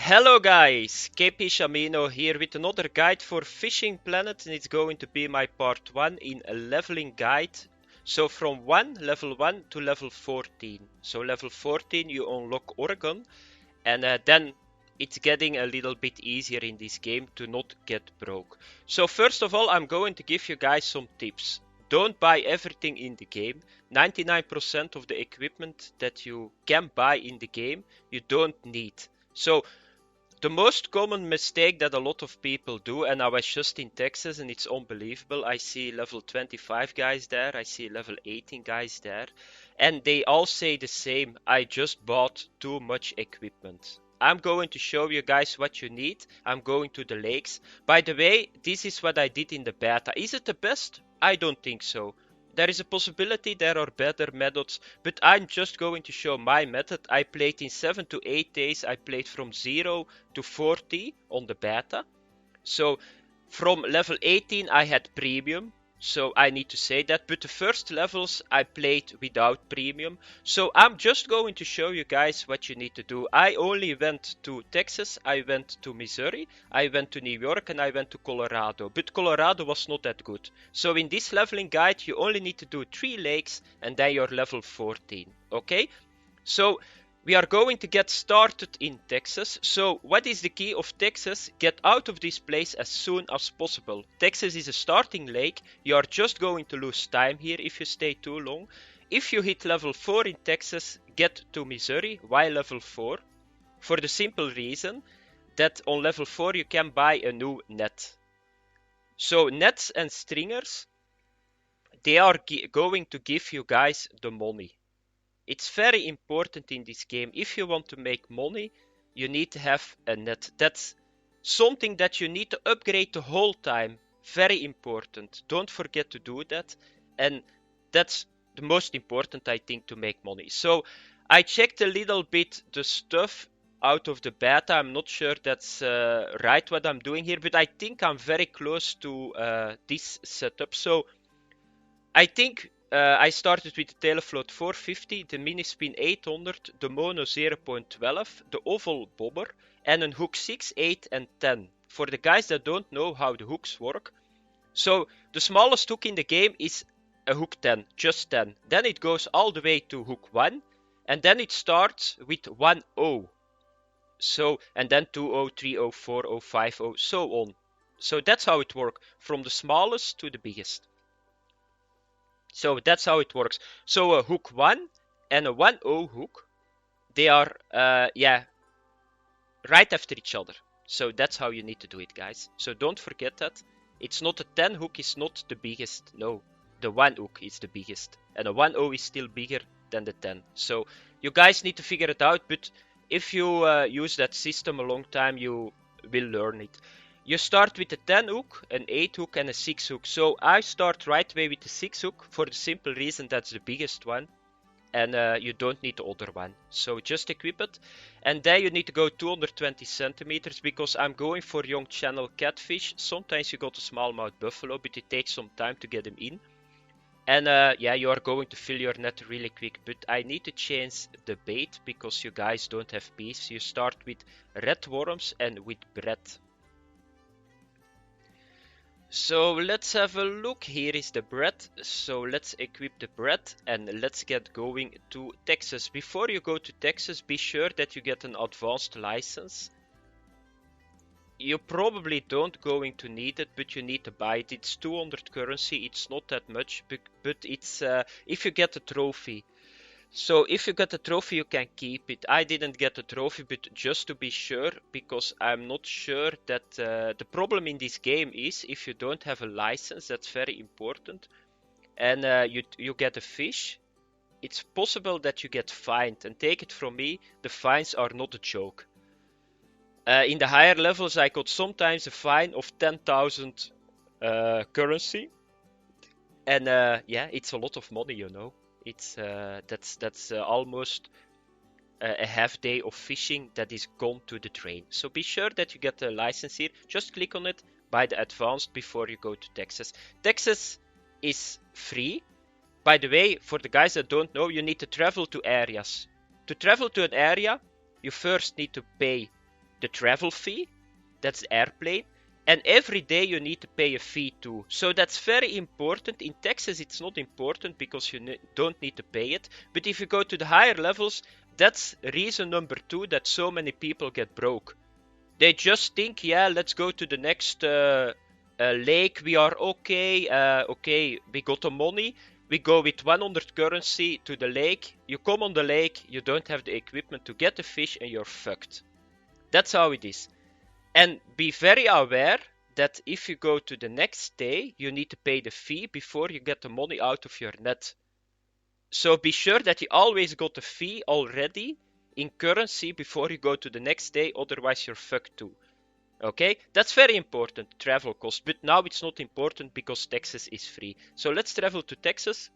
Hello guys, KpShamino here with another guide for Fishing Planet, and it's going to be my part 1 in a leveling guide. So from level 1 to level 14. So level 14 you unlock Oregon, and then it's getting a little bit easier in this game to not get broke. So first of all, I'm going to give you guys some tips. Don't buy everything in the game. 99% of the equipment that you can buy in the game you don't need. So the most common mistake that a lot of people do, and I was just in Texas and it's unbelievable. I see level 25 guys there, I see level 18 guys there, and they all say the same: I just bought too much equipment. I'm going to show you guys what you need. I'm going to the lakes. By the way, this is what I did in the beta. Is it the best? I don't think so. There is a possibility there are better methods, but I'm just going to show my method. I played in 7 to 8 days. I played from 0 to 40 on the beta. So from level 18 I had premium, so I need to say that, but the first levels I played without premium. So I'm just going to show you guys what you need to do. I only went to Texas, I went to Missouri, I went to New York, and I went to Colorado, but Colorado was not that good. So in this leveling guide you only need to do 3 lakes and then you're level 14, okay? So we are going to get started in Texas. So what is the key of Texas? Get out of this place as soon as possible. Texas is a starting lake. You are just going to lose time here if you stay too long. If you hit level 4 in Texas, get to Missouri. Why level 4? For the simple reason that on level 4 you can buy a new net. So nets and stringers, they are going to give you guys the money. It's very important in this game. If you want to make money, you need to have a net. That's something that you need to upgrade the whole time. Very important. Don't forget to do that. And that's the most important, I think, to make money. So I checked a little bit the stuff out of the beta. I'm not sure that's right what I'm doing here, but I think I'm very close to this setup. So I think I started with the Telefloat 450, the mini spin 800, the mono 0.12, the oval bobber, and a hook 6, 8, and 10. For the guys that don't know how the hooks work, so the smallest hook in the game is a hook 10, just 10. Then it goes all the way to hook 1, and then it starts with 1 0. So, and then 2 0, 3 0, 4 0, 5 0, so on. So that's how it works, from the smallest to the biggest. So that's how it works. So a hook 1 and a 1-0 hook, they are, right after each other. So that's how you need to do it, guys. So don't forget that. It's not a 10 hook is not the biggest. No, the 1 hook is the biggest. And a 1-0 is still bigger than the 10. So you guys need to figure it out. But if you use that system a long time, you will learn it. You start with a 10 hook, an 8 hook, and a 6 hook. So I start right away with the 6 hook for the simple reason that's the biggest one. And you don't need the other one. So just equip it. And then you need to go 220 centimeters because I'm going for young channel catfish. Sometimes you got a smallmouth buffalo, but it takes some time to get them in. And you are going to fill your net really quick. But I need to change the bait because you guys don't have peas. You start with red worms and with bread. So let's have a look. Here is the bread. So let's equip the bread and let's get going to Texas. Before you go to Texas, be sure that you get an advanced license. You probably don't going to need it, but you need to buy it. It's 200 currency. It's not that much, but it's if you get a trophy. So if you get a trophy, you can keep it. I didn't get a trophy, but just to be sure, because I'm not sure that the problem in this game is if you don't have a license, that's very important, and you get a fish, it's possible that you get fined. And take it from me, the fines are not a joke. In the higher levels, I got sometimes a fine of 10,000 currency, and it's a lot of money, you know. It's that's almost a half day of fishing that is gone to the drain. So be sure that you get a license here. Just click on it, buy the advanced before you go to Texas. Texas is free. By the way, for the guys that don't know, you need to travel to areas. To travel to an area, you first need to pay the travel fee, that's the airplane, and every day you need to pay a fee too. So that's very important. In Texas it's not important because you don't need to pay it, but if you go to the higher levels, that's reason number 2 that so many people get broke. They just think, yeah, let's go to the next lake, we are okay, okay, we got the money, we go with 100 currency to the lake, you come on the lake, you don't have the equipment to get the fish and you're fucked. That's how it is. And be very aware that if you go to the next day, you need to pay the fee before you get the money out of your net. So be sure that you always got the fee already in currency before you go to the next day, otherwise you're fucked too. Okay, that's very important, travel cost, but now it's not important because Texas is free. So let's travel to Texas.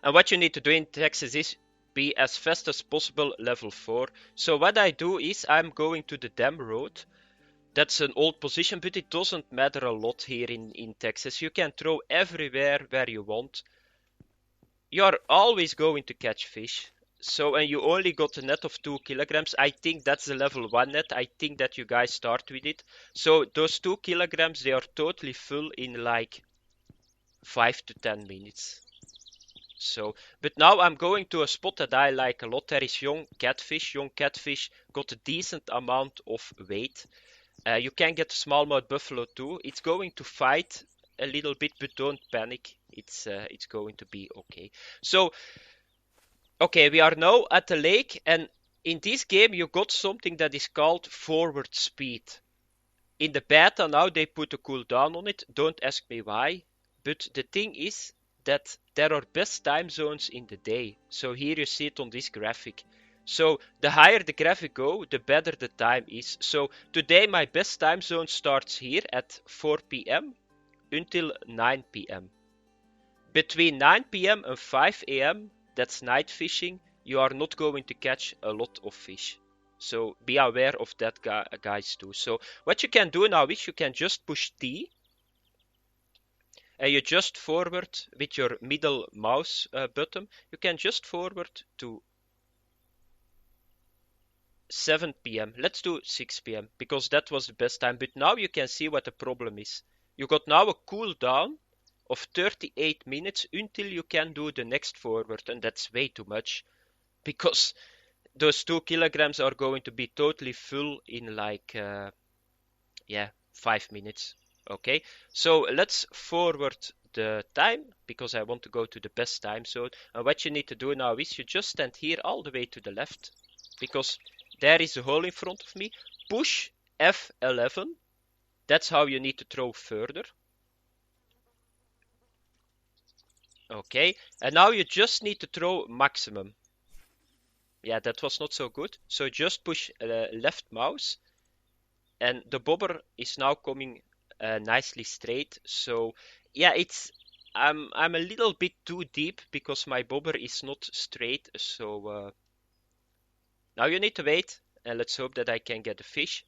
And what you need to do in Texas is be as fast as possible level 4. So what I do is I'm going to the dam road. That's an old position, but it doesn't matter a lot here in Texas. You can throw everywhere where you want. You're always going to catch fish. So, and you only got a net of 2 kilograms. I think that's the level 1 net. I think that you guys start with it. So those 2 kilograms, they are totally full in like 5 to 10 minutes. So, but now I'm going to a spot that I like a lot. There is young catfish. Young catfish got a decent amount of weight. You can get a smallmouth buffalo too. It's going to fight a little bit, but don't panic. It's going to be okay. So, okay, we are now at the lake, and in this game you got something that is called forward speed. In the beta now they put a cooldown on it. Don't ask me why, but the thing is that there are best time zones in the day. So here you see it on this graphic. So the higher the graphic go, the better the time is. So today my best time zone starts here at 4 p.m. until 9 p.m. Between 9 p.m. and 5 a.m., that's night fishing, you are not going to catch a lot of fish. So be aware of that, guys, too. So what you can do now is you can just push T, and you just forward with your middle mouse button. You can just forward to 7 p.m. Let's do 6 p.m. because that was the best time. But now you can see what the problem is. You got now a cooldown of 38 minutes until you can do the next forward, and that's way too much because those 2 kilograms are going to be totally full in like 5 minutes. Okay, so let's forward the time because I want to go to the best time zone. And what you need to do now is you just stand here all the way to the left because there is a hole in front of me. Push F11. That's how you need to throw further. Okay, and now you just need to throw maximum. Yeah, that was not so good. So just push left mouse, and the bobber is now coming nicely straight. So yeah, I'm a little bit too deep because my bobber is not straight. So now you need to wait, and let's hope that I can get a fish.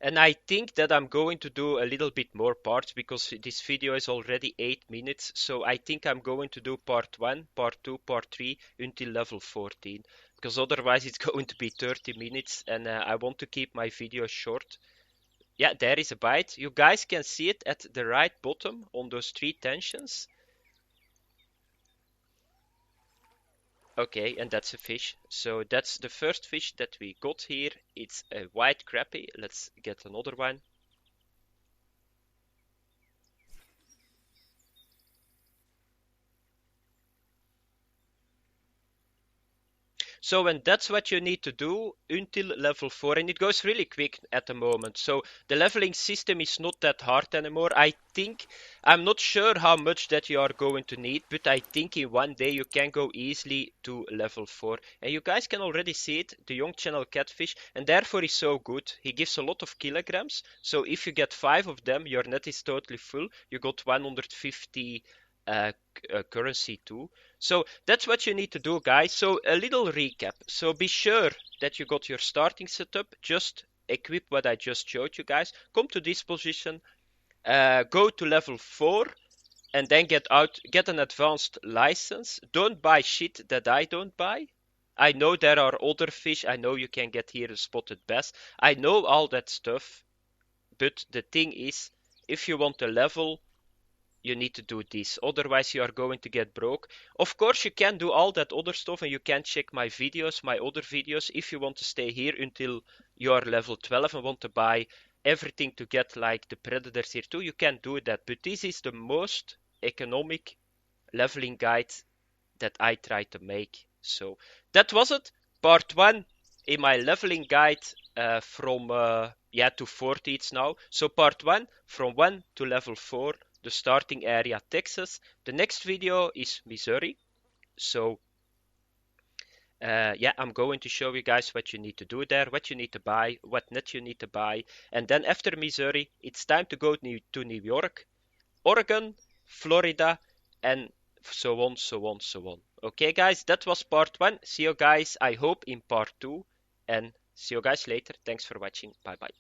And I think that I'm going to do a little bit more parts because this video is already 8 minutes. So I think I'm going to do part 1, part 2, part 3 until level 14. Because otherwise it's going to be 30 minutes and I want to keep my videos short. Yeah, there is a bite. You guys can see it at the right bottom on those 3 tensions. Okay, and that's a fish. So that's the first fish that we got here. It's a white crappie. Let's get another one. So, and that's what you need to do until level 4, and it goes really quick at the moment. So the leveling system is not that hard anymore. I'm not sure how much that you are going to need, but I think in one day you can go easily to level 4. And you guys can already see it, the young channel catfish, and therefore he's so good. He gives a lot of kilograms, so if you get 5 of them, your net is totally full. You got 150 currency too. So that's what you need to do, guys. So a little recap. So be sure that you got your starting setup. Just equip what I just showed you guys. Come to this position. Go to level 4 and then get an advanced license. Don't buy shit that I don't buy. I know there are other fish. I know you can get here a spotted bass. I know all that stuff. But the thing is, if you want a level, you need to do this. Otherwise, you are going to get broke. Of course, you can do all that other stuff and you can check my videos, my other videos. If you want to stay here until you are level 12 and want to buy everything to get like the predators here too, you can do that. But this is the most economic leveling guide that I try to make. So that was it. Part 1 in my leveling guide from to 40 it's now. So part 1 from 1 to level 4, the starting area Texas. The next video is Missouri. So I'm going to show you guys what you need to do there, what you need to buy, what net you need to buy. And then after Missouri, it's time to go to New York, Oregon, Florida, and so on, so on, so on. Okay, guys, that was part 1. See you guys, I hope, in part 2. And see you guys later. Thanks for watching. Bye bye.